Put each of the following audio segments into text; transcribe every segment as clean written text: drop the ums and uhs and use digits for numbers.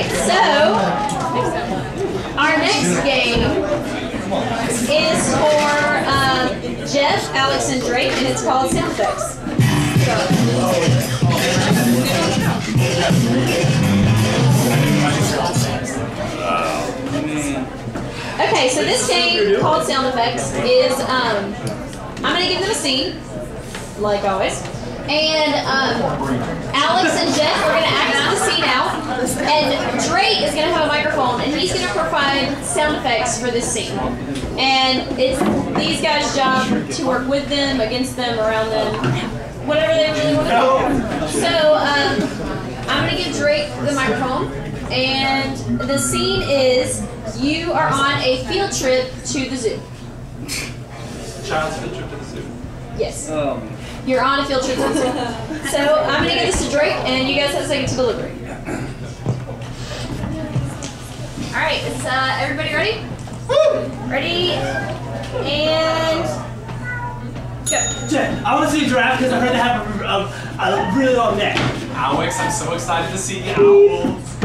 Alright, so our next game is for Jeff, Alex, and Drake, and it's called Sound Effects. Okay, so this game called Sound Effects is, I'm going to give them a scene, like always, and Alex and Jeff are going to act the scene out, and Drake is going to have a microphone, and he's going to provide sound effects for this scene. And it's these guys' job to work with them, against them, around them, whatever they really want to do. So I'm going to give Drake the microphone, and the scene is you are on a field trip to the zoo. Child's field trip to the zoo. Yes. You're on a field trip to the zoo. So I'm going to give this to Drake, and you guys have a second to deliberate. All right, is everybody ready? Ready? And go. Jeff, I want to see a giraffe because I heard they have a really long neck. Alex, I'm so excited to see the owls.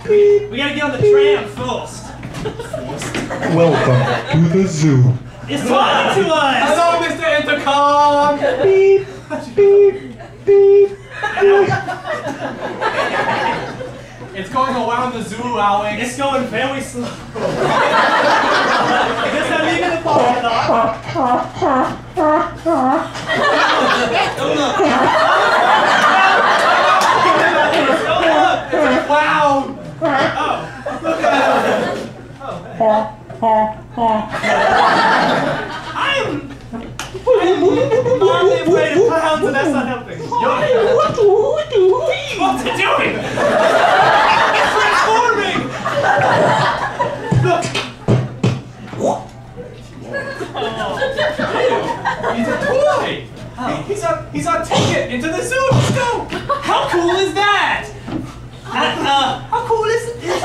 We gotta get on the tram first. Welcome to the zoo. It's talking to us! Hello, Mr. Intercom! Beep, beep, beep, beep. It's going around the zoo, Alex. It's going very slow. It's not even the parking lot. Wow! Oh, look at I'm mildly afraid of clowns, and that's not helping. What's it doing? It's transforming! Look! He's a toy! He's our ticket into the zoo! Let's go! How cool is that? How cool is that?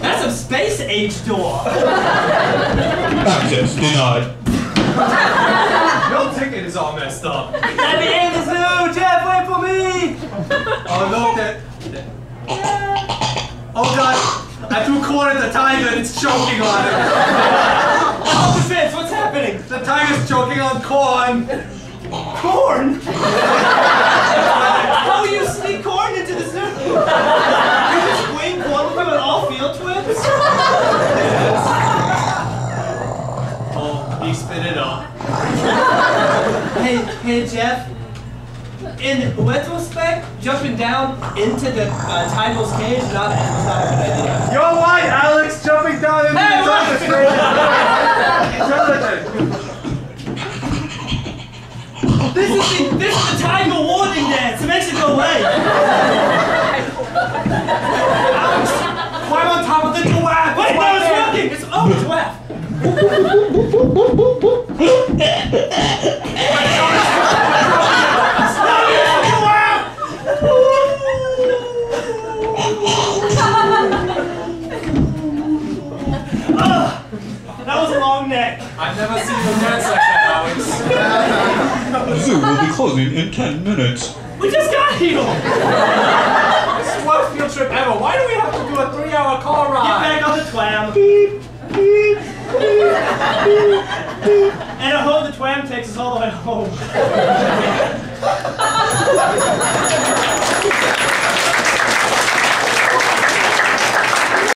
That's a space-age door. Access denied. Your ticket is all messed up. Let me in the zoo! Jeff, wait for me! Oh, look at... Oh, God. I threw corn at the tiger and it's choking on it. Oh, the fence, what's happening? The tiger's choking on corn. Corn? How will you sneak corn into the zoo? You just wing corn with them on all field trips? Oh, he spit it up. Hey, Jeff. In retrospect, jumping down into the tiger's cage was not a good idea. You're right, Alex. Jumping down into the tiger's cage. This is the tiger warning dance. It makes it go away. Alex, climb on top of the giraffe. Wait, no, it's working. It's the giraffe. That was a long neck. I've never seen you dance like that, Alex. The zoo will be closing in 10 minutes. We just got here. This is the worst field trip ever. Why do we have to do a 3-hour car Get ride? back on the tram. Beep, beep, beep, beep. And I hope the tram takes us all the way home.